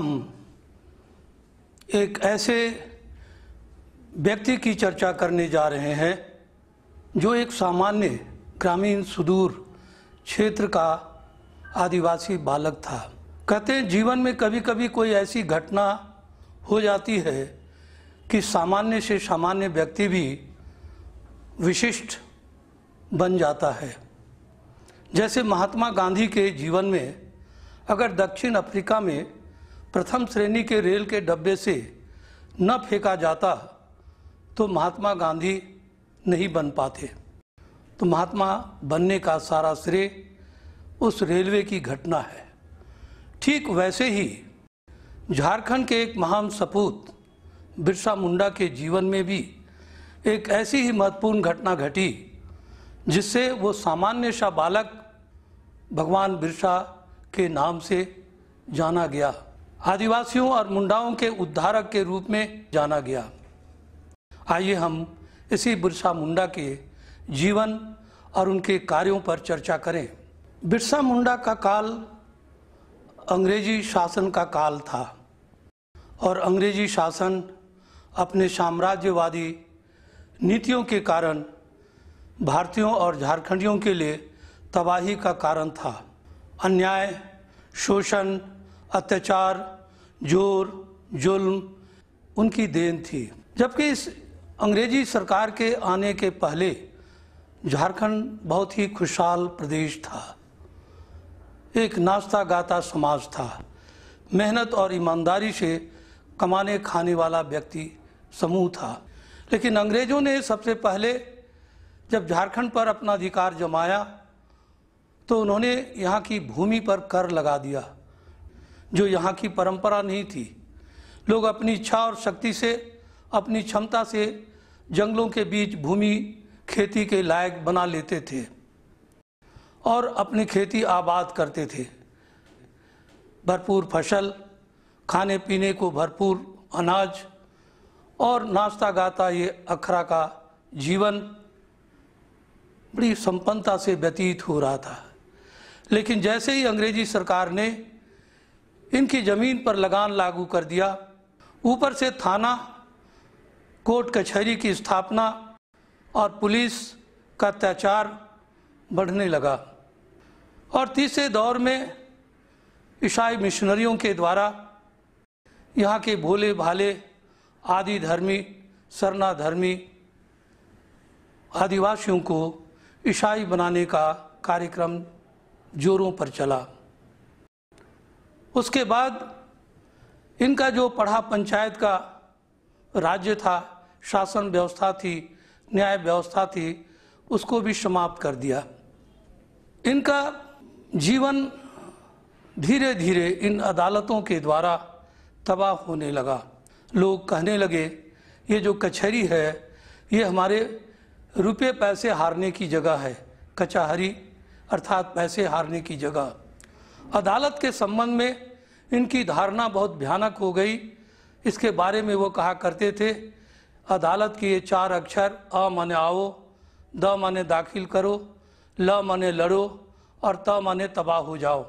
हम एक ऐसे व्यक्ति की चर्चा करने जा रहे हैं जो एक सामान्य ग्रामीण सुदूर क्षेत्र का आदिवासी बालक था। कहते हैं जीवन में कभी कभी कोई ऐसी घटना हो जाती है कि सामान्य से सामान्य व्यक्ति भी विशिष्ट बन जाता है। जैसे महात्मा गांधी के जीवन में अगर दक्षिण अफ्रीका में प्रथम श्रेणी के रेल के डब्बे से न फेंका जाता तो महात्मा गांधी नहीं बन पाते। तो महात्मा बनने का सारा श्रेय उस रेलवे की घटना है। ठीक वैसे ही झारखंड के एक महान सपूत बिरसा मुंडा के जीवन में भी एक ऐसी ही महत्वपूर्ण घटना घटी जिससे वो सामान्य सा बालक भगवान बिरसा के नाम से जाना गया, आदिवासियों और मुंडाओं के उद्धारक के रूप में जाना गया। आइए हम इसी बिरसा मुंडा के जीवन और उनके कार्यों पर चर्चा करें। बिरसा मुंडा का काल अंग्रेजी शासन का काल था और अंग्रेजी शासन अपने साम्राज्यवादी नीतियों के कारण भारतीयों और झारखंडियों के लिए तबाही का कारण था। अन्याय, शोषण, अत्याचार, जोर, जुल्म उनकी देन थी। जबकि इस अंग्रेजी सरकार के आने के पहले झारखंड बहुत ही खुशहाल प्रदेश था, एक नाचता गाता समाज था, मेहनत और ईमानदारी से कमाने खाने वाला व्यक्ति समूह था। लेकिन अंग्रेजों ने सबसे पहले जब झारखंड पर अपना अधिकार जमाया तो उन्होंने यहाँ की भूमि पर कर लगा दिया, जो यहाँ की परंपरा नहीं थी। लोग अपनी इच्छा और शक्ति से, अपनी क्षमता से जंगलों के बीच भूमि खेती के लायक बना लेते थे और अपनी खेती आबाद करते थे। भरपूर फसल, खाने पीने को भरपूर अनाज और नाश्ता गाता ये अखरा का जीवन बड़ी संपन्नता से व्यतीत हो रहा था। लेकिन जैसे ही अंग्रेजी सरकार ने इनकी ज़मीन पर लगान लागू कर दिया, ऊपर से थाना, कोर्ट कचहरी की स्थापना और पुलिस का अत्याचार बढ़ने लगा। और तीसरे दौर में ईसाई मिशनरियों के द्वारा यहाँ के भोले भाले आदि धर्मी, सरना धर्मी आदिवासियों को ईसाई बनाने का कार्यक्रम जोरों पर चला। उसके बाद इनका जो पढ़ा पंचायत का राज्य था, शासन व्यवस्था थी, न्याय व्यवस्था थी, उसको भी समाप्त कर दिया। इनका जीवन धीरे धीरे इन अदालतों के द्वारा तबाह होने लगा। लोग कहने लगे ये जो कचहरी है ये हमारे रुपये पैसे हारने की जगह है, कचहरी अर्थात पैसे हारने की जगह। अदालत के संबंध में इनकी धारणा बहुत भयानक हो गई। इसके बारे में वो कहा करते थे, अदालत के ये 4 अक्षर अ माने आओ, द माने दाखिल करो, ल माने लड़ो और त माने तबाह हो जाओ।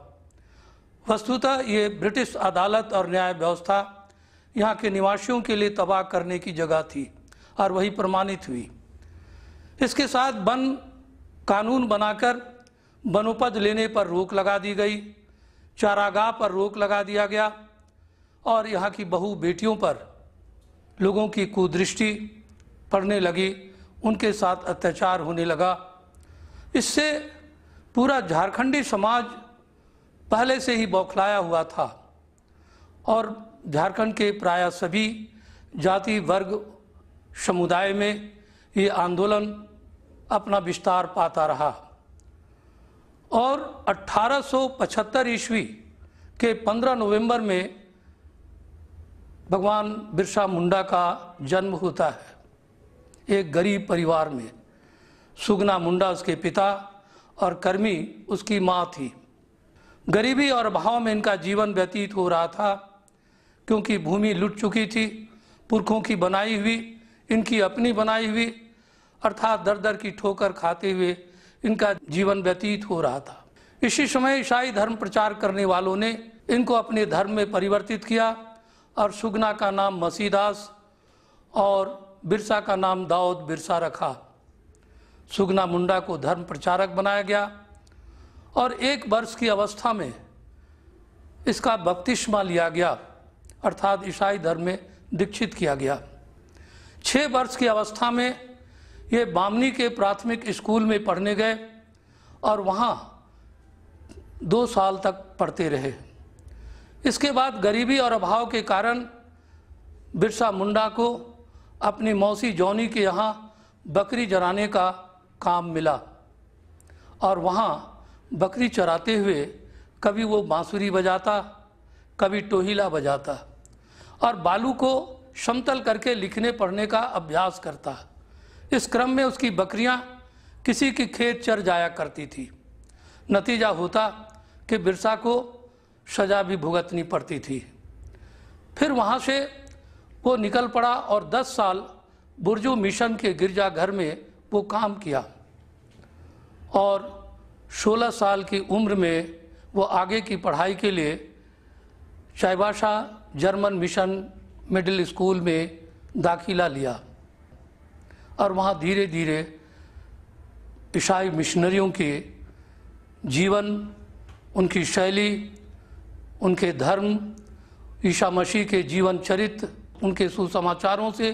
वस्तुतः ये ब्रिटिश अदालत और न्याय व्यवस्था यहाँ के निवासियों के लिए तबाह करने की जगह थी और वही प्रमाणित हुई। इसके साथ वन कानून बनाकर वनोपज लेने पर रोक लगा दी गई, चारागाह पर रोक लगा दिया गया और यहाँ की बहू बेटियों पर लोगों की कुदृष्टि पड़ने लगी, उनके साथ अत्याचार होने लगा। इससे पूरा झारखंडी समाज पहले से ही बौखलाया हुआ था और झारखंड के प्रायः सभी जाति वर्ग समुदाय में ये आंदोलन अपना विस्तार पाता रहा। और 1875 ईस्वी के 15 नवंबर में भगवान बिरसा मुंडा का जन्म होता है एक गरीब परिवार में। सुगना मुंडा उसके पिता और कर्मी उसकी माँ थी। गरीबी और अभाव में इनका जीवन व्यतीत हो रहा था क्योंकि भूमि लुट चुकी थी, पुरखों की बनाई हुई, इनकी अपनी बनाई हुई, अर्थात दर दर की ठोकर खाते हुए इनका जीवन व्यतीत हो रहा था। इसी समय ईसाई धर्म प्रचार करने वालों ने इनको अपने धर्म में परिवर्तित किया और सुगना का नाम मसीदास और बिरसा का नाम दाऊद बिरसा रखा। सुगना मुंडा को धर्म प्रचारक बनाया गया और 1 वर्ष की अवस्था में इसका बपतिस्मा लिया गया, अर्थात ईसाई धर्म में दीक्षित किया गया। 6 वर्ष की अवस्था में ये बामनी के प्राथमिक स्कूल में पढ़ने गए और वहाँ 2 साल तक पढ़ते रहे। इसके बाद गरीबी और अभाव के कारण बिरसा मुंडा को अपनी मौसी जौनी के यहाँ बकरी चराने का काम मिला और वहाँ बकरी चराते हुए कभी वो बांसुरी बजाता, कभी टोहिला बजाता और बालू को समतल करके लिखने पढ़ने का अभ्यास करता। इस क्रम में उसकी बकरियां किसी की खेत चर जाया करती थी। नतीजा होता कि बिरसा को सजा भी भुगतनी पड़ती थी। फिर वहाँ से वो निकल पड़ा और 10 साल बुर्जू मिशन के गिरजाघर में वो काम किया और 16 साल की उम्र में वो आगे की पढ़ाई के लिए Chaibasa German mission middle school में दाखिला लिया और वहाँ धीरे धीरे ईसाई मिशनरियों के जीवन, उनकी शैली, उनके धर्म, ईसा मसीह के जीवन चरित्र, उनके सुसमाचारों से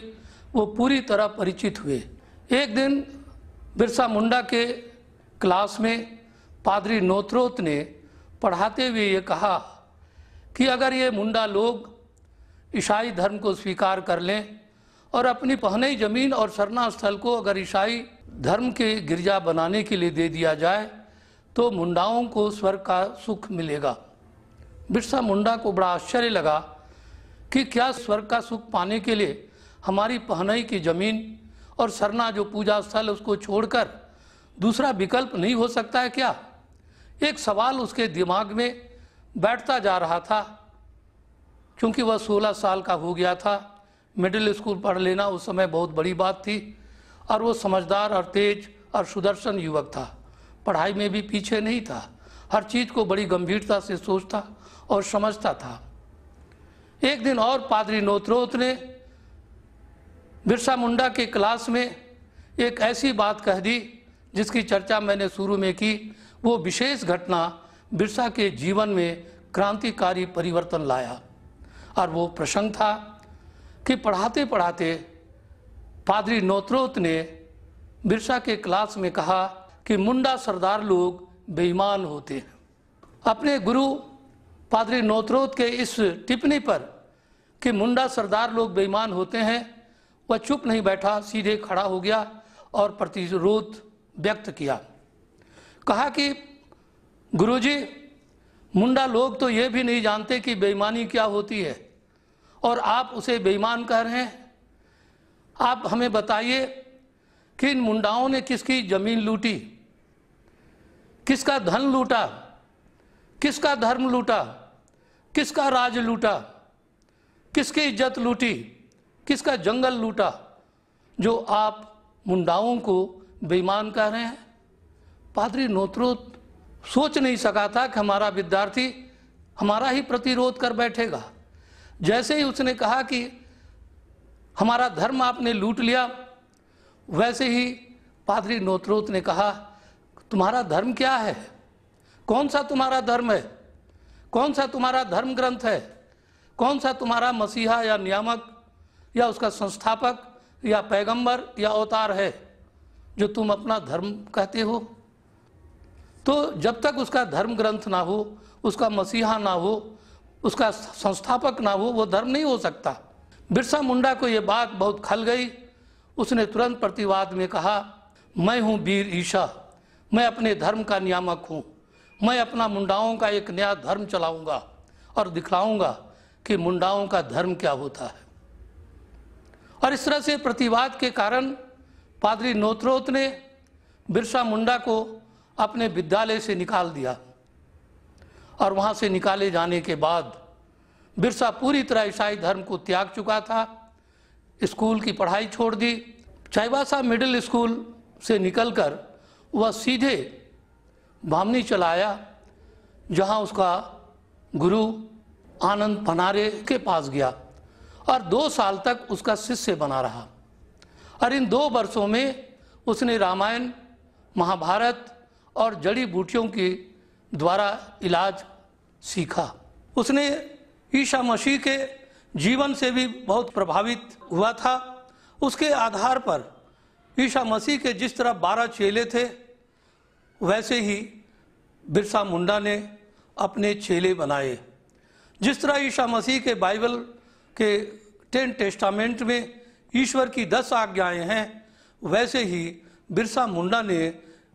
वो पूरी तरह परिचित हुए। एक दिन बिरसा मुंडा के क्लास में पादरी नोत्रोत ने पढ़ाते हुए ये कहा कि अगर ये मुंडा लोग ईसाई धर्म को स्वीकार कर लें और अपनी पहनई जमीन और सरना स्थल को अगर ईसाई धर्म के गिरजा बनाने के लिए दे दिया जाए तो मुंडाओं को स्वर्ग का सुख मिलेगा। बिरसा मुंडा को बड़ा आश्चर्य लगा कि क्या स्वर्ग का सुख पाने के लिए हमारी पहनई की जमीन और सरना जो पूजा स्थल उसको छोड़कर दूसरा विकल्प नहीं हो सकता है क्या? एक सवाल उसके दिमाग में बैठता जा रहा था। क्योंकि वह 16 साल का हो गया था, मिडिल स्कूल पढ़ लेना उस समय बहुत बड़ी बात थी और वो समझदार और तेज और सुदर्शन युवक था। पढ़ाई में भी पीछे नहीं था, हर चीज़ को बड़ी गंभीरता से सोचता और समझता था। एक दिन और पादरी नोत्रोत ने बिरसा मुंडा के क्लास में एक ऐसी बात कह दी जिसकी चर्चा मैंने शुरू में की। वो विशेष घटना बिरसा के जीवन में क्रांतिकारी परिवर्तन लाया और वो प्रसंग था कि पढ़ाते पढ़ाते पादरी नोत्रोत ने बिरसा के क्लास में कहा कि मुंडा सरदार लोग बेईमान होते हैं। अपने गुरु पादरी नोत्रोत के इस टिप्पणी पर कि मुंडा सरदार लोग बेईमान होते हैं, वह चुप नहीं बैठा, सीधे खड़ा हो गया और प्रतिरोध व्यक्त किया। कहा कि गुरुजी, मुंडा लोग तो ये भी नहीं जानते कि बेईमानी क्या होती है और आप उसे बेईमान कह रहे हैं। आप हमें बताइए कि इन मुंडाओं ने किसकी जमीन लूटी, किसका धन लूटा, किसका धर्म लूटा, किसका राज लूटा, किसकी इज्जत लूटी, किसका जंगल लूटा, जो आप मुंडाओं को बेईमान कह रहे हैं। पादरी नोत्रोत सोच नहीं सका था कि हमारा विद्यार्थी हमारा ही प्रतिरोध कर बैठेगा। जैसे ही उसने कहा कि हमारा धर्म आपने लूट लिया, वैसे ही पादरी नोत्रोत ने कहा, तुम्हारा धर्म क्या है? कौन सा तुम्हारा धर्म है? कौन सा तुम्हारा धर्म ग्रंथ है? कौन सा तुम्हारा मसीहा या नियामक या उसका संस्थापक या पैगंबर या अवतार है जो तुम अपना धर्म कहते हो? तो जब तक उसका धर्म ग्रंथ ना हो, उसका मसीहा ना हो, उसका संस्थापक ना हो, वो धर्म नहीं हो सकता। बिरसा मुंडा को ये बात बहुत खल गई। उसने तुरंत प्रतिवाद में कहा, मैं हूँ वीर ईसा, मैं अपने धर्म का नियामक हूँ। मैं अपना मुंडाओं का एक नया धर्म चलाऊंगा और दिखलाऊंगा कि मुंडाओं का धर्म क्या होता है। और इस तरह से प्रतिवाद के कारण पादरी नोत्रोत ने बिरसा मुंडा को अपने विद्यालय से निकाल दिया और वहाँ से निकाले जाने के बाद बिरसा पूरी तरह ईसाई धर्म को त्याग चुका था। स्कूल की पढ़ाई छोड़ दी। चाईबासा मिडिल स्कूल से निकलकर वह सीधे बामनी चला आया, जहाँ उसका गुरु आनंद पनारे के पास गया और 2 साल तक उसका शिष्य बना रहा। और इन 2 वर्षों में उसने रामायण, महाभारत और जड़ी बूटियों के द्वारा इलाज सीखा। उसने ईसा मसीह के जीवन से भी बहुत प्रभावित हुआ था। उसके आधार पर ईसा मसीह के जिस तरह 12 चेले थे, वैसे ही बिरसा मुंडा ने अपने चेले बनाए। जिस तरह ईसा मसीह के बाइबल के 10 टेस्टामेंट में ईश्वर की 10 आज्ञाएं हैं, वैसे ही बिरसा मुंडा ने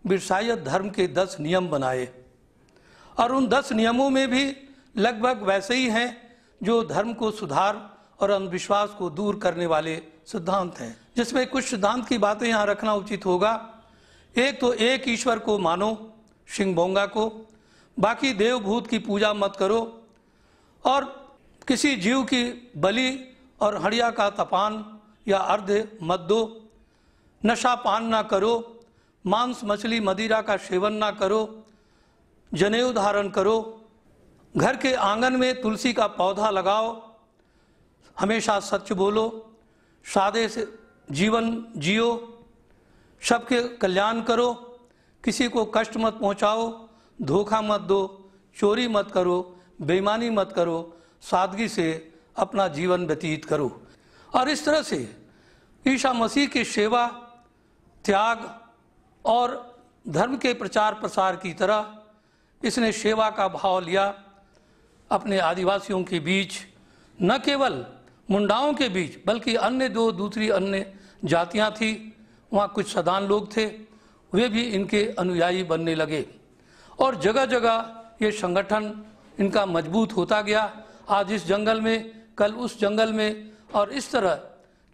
बिरसाइत धर्म के 10 नियम बनाए। और उन 10 नियमों में भी लगभग वैसे ही हैं जो धर्म को सुधार और अंधविश्वास को दूर करने वाले सिद्धांत हैं, जिसमें कुछ सिद्धांत की बातें यहाँ रखना उचित होगा। एक तो एक ईश्वर को मानो, सिंह बोंगा को, बाकी देव भूत की पूजा मत करो, और किसी जीव की बलि और हड़िया का तपान या अर्घ्य मत दो, नशा पान ना करो, मांस मछली मदिरा का सेवन ना करो, जनेऊ धारण करो, घर के आंगन में तुलसी का पौधा लगाओ, हमेशा सच बोलो, सादे से जीवन जियो, सबके कल्याण करो, किसी को कष्ट मत पहुंचाओ, धोखा मत दो, चोरी मत करो, बेईमानी मत करो, सादगी से अपना जीवन व्यतीत करो। और इस तरह से ईसा मसीह की सेवा, त्याग और धर्म के प्रचार प्रसार की तरह इसने सेवा का भाव लिया अपने आदिवासियों के बीच, न केवल मुंडाओं के बीच बल्कि अन्य दूसरी अन्य जातियां थी, वहाँ कुछ सदान लोग थे, वे भी इनके अनुयायी बनने लगे और जगह जगह ये संगठन इनका मजबूत होता गया। आज इस जंगल में, कल उस जंगल में, और इस तरह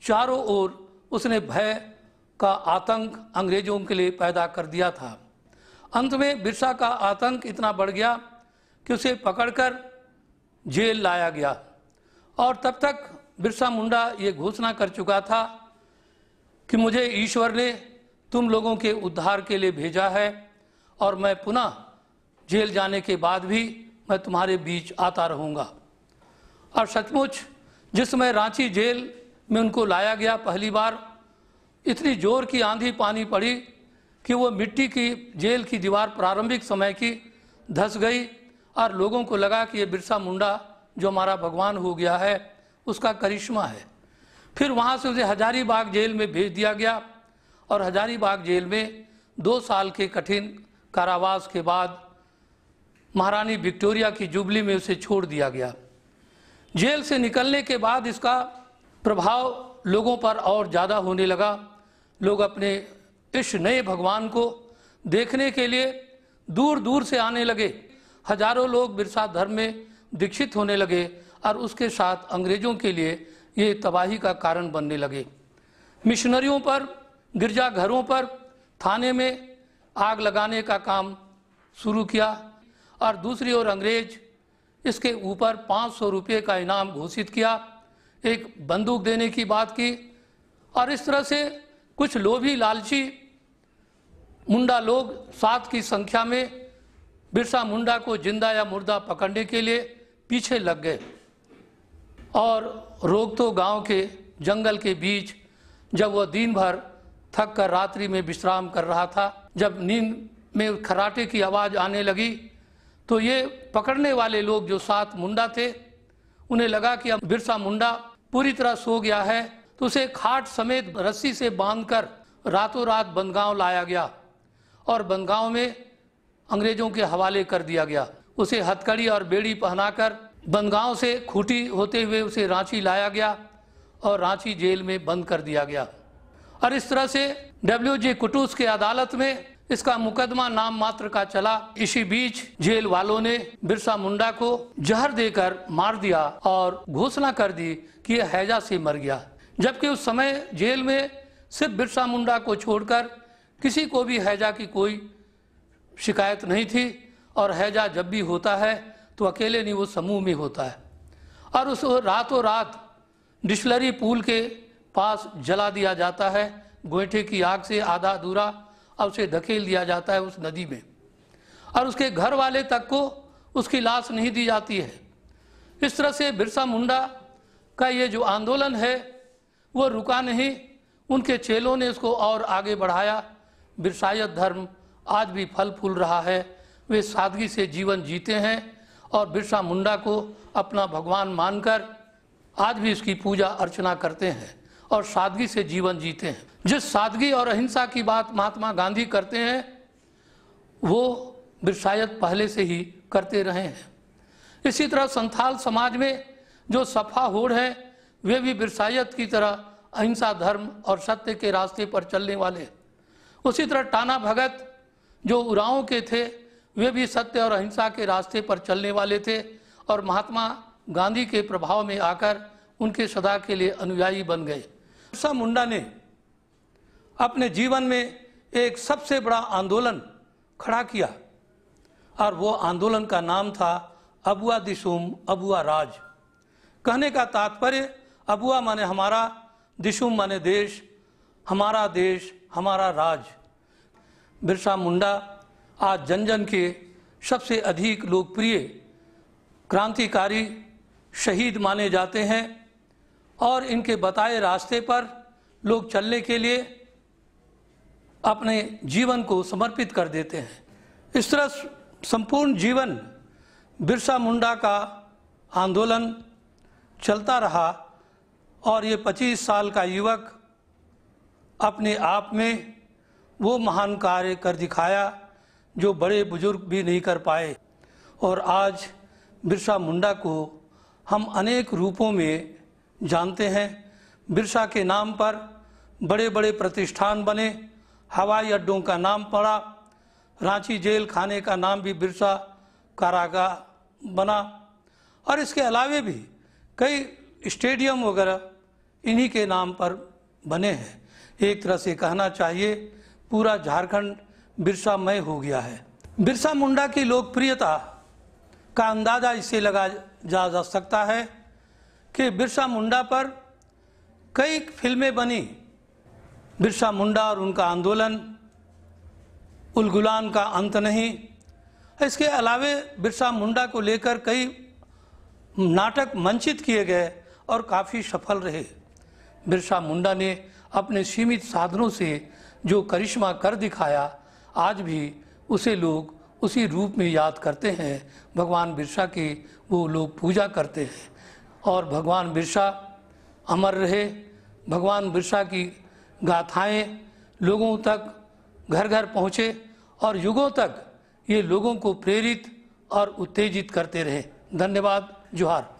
चारों ओर उसने भय का आतंक अंग्रेजों के लिए पैदा कर दिया था। अंत में बिरसा का आतंक इतना बढ़ गया कि उसे पकड़कर जेल लाया गया। और तब तक बिरसा मुंडा ये घोषणा कर चुका था कि मुझे ईश्वर ने तुम लोगों के उद्धार के लिए भेजा है और मैं पुनः जेल जाने के बाद भी मैं तुम्हारे बीच आता रहूँगा। और सचमुच जिस समय रांची जेल में उनको लाया गया, पहली बार इतनी जोर की आंधी पानी पड़ी कि वो मिट्टी की जेल की दीवार प्रारंभिक समय की धंस गई और लोगों को लगा कि ये बिरसा मुंडा जो हमारा भगवान हो गया है, उसका करिश्मा है। फिर वहाँ से उसे हजारीबाग जेल में भेज दिया गया और हजारीबाग जेल में 2 साल के कठिन कारावास के बाद महारानी विक्टोरिया की जुबली में उसे छोड़ दिया गया। जेल से निकलने के बाद इसका प्रभाव लोगों पर और ज़्यादा होने लगा। लोग अपने इस नए भगवान को देखने के लिए दूर दूर से आने लगे। हजारों लोग बिरसा धर्म में दीक्षित होने लगे और उसके साथ अंग्रेजों के लिए ये तबाही का कारण बनने लगे। मिशनरियों पर, गिरजाघरों पर, थाने में आग लगाने का काम शुरू किया और दूसरी ओर अंग्रेज इसके ऊपर 500 रुपये का इनाम घोषित किया, एक बंदूक देने की बात की। और इस तरह से कुछ लोभी लालची मुंडा लोग 7 की संख्या में बिरसा मुंडा को जिंदा या मुर्दा पकड़ने के लिए पीछे लग गए। और रोगतो गांव के जंगल के बीच जब वह दिन भर थक कर रात्रि में विश्राम कर रहा था, जब नींद में खर्राटे की आवाज़ आने लगी तो ये पकड़ने वाले लोग जो 7 मुंडा थे, उन्हें लगा कि अब बिरसा मुंडा पूरी तरह सो गया है, तो उसे खाट समेत रस्सी से बांधकर रातों रात बनगांव लाया गया और बनगांव में अंग्रेजों के हवाले कर दिया गया। उसे हथकड़ी और बेड़ी पहनाकर बनगांव से खूंटी होते हुए उसे रांची लाया गया और रांची जेल में बंद कर दिया गया। और इस तरह से WJ कुटुस के अदालत में इसका मुकदमा नाम मात्र का चला। इसी बीच जेल वालों ने बिरसा मुंडा को जहर देकर मार दिया और घोषणा कर दी कि यह हैजा से मर गया। जबकि उस समय जेल में सिर्फ बिरसा मुंडा को छोड़कर किसी को भी हैजा की कोई शिकायत नहीं थी और हैजा जब भी होता है तो अकेले नहीं, वो समूह में होता है। और उस रातों रात डिस्लरी पुल के पास जला दिया जाता है गोईठे की आग से, आधा अधूरा, और उसे धकेल दिया जाता है उस नदी में। और उसके घर वाले तक को उसकी लाश नहीं दी जाती है। इस तरह से बिरसा मुंडा का ये जो आंदोलन है वो रुका नहीं, उनके चेलों ने इसको और आगे बढ़ाया। बिरसायत धर्म आज भी फल फूल रहा है। वे सादगी से जीवन जीते हैं और बिरसा मुंडा को अपना भगवान मानकर आज भी इसकी पूजा अर्चना करते हैं और सादगी से जीवन जीते हैं। जिस सादगी और अहिंसा की बात महात्मा गांधी करते हैं वो बिरसायत पहले से ही करते रहे हैं। इसी तरह संथाल समाज में जो सफा होड़ है वे भी बिरसायत की तरह अहिंसा धर्म और सत्य के रास्ते पर चलने वाले। उसी तरह टाना भगत जो उरांव के थे वे भी सत्य और अहिंसा के रास्ते पर चलने वाले थे और महात्मा गांधी के प्रभाव में आकर उनके सदा के लिए अनुयायी बन गए। बिरसा मुंडा ने अपने जीवन में एक सबसे बड़ा आंदोलन खड़ा किया और वो आंदोलन का नाम था अबुआ दिशुम अबुआ राज। कहने का तात्पर्य अबुआ माने हमारा, दिशुम माने देश, हमारा देश हमारा राज। बिरसा मुंडा आज जन जन के सबसे अधिक लोकप्रिय क्रांतिकारी शहीद माने जाते हैं और इनके बताए रास्ते पर लोग चलने के लिए अपने जीवन को समर्पित कर देते हैं। इस तरह संपूर्ण जीवन बिरसा मुंडा का आंदोलन चलता रहा और ये 25 साल का युवक अपने आप में वो महान कार्य कर दिखाया जो बड़े बुजुर्ग भी नहीं कर पाए। और आज बिरसा मुंडा को हम अनेक रूपों में जानते हैं। बिरसा के नाम पर बड़े बड़े प्रतिष्ठान बने, हवाई अड्डों का नाम पड़ा, रांची जेल खाने का नाम भी बिरसा कारागार बना और इसके अलावे भी कई स्टेडियम वगैरह इन्हीं के नाम पर बने हैं। एक तरह से कहना चाहिए पूरा झारखंड बिरसामय हो गया है। बिरसा मुंडा की लोकप्रियता का अंदाज़ा इससे लगाया जा सकता है कि बिरसा मुंडा पर कई फिल्में बनी। बिरसा मुंडा और उनका आंदोलन, उलगुलान का अंत नहीं। इसके अलावे बिरसा मुंडा को लेकर कई नाटक मंचित किए गए और काफ़ी सफल रहे। बिरसा मुंडा ने अपने सीमित साधनों से जो करिश्मा कर दिखाया, आज भी उसे लोग उसी रूप में याद करते हैं। भगवान बिरसा की वो लोग पूजा करते हैं और भगवान बिरसा अमर रहे। भगवान बिरसा की गाथाएं लोगों तक घर घर पहुँचे और युगों तक ये लोगों को प्रेरित और उत्तेजित करते रहे। धन्यवाद। जोहार।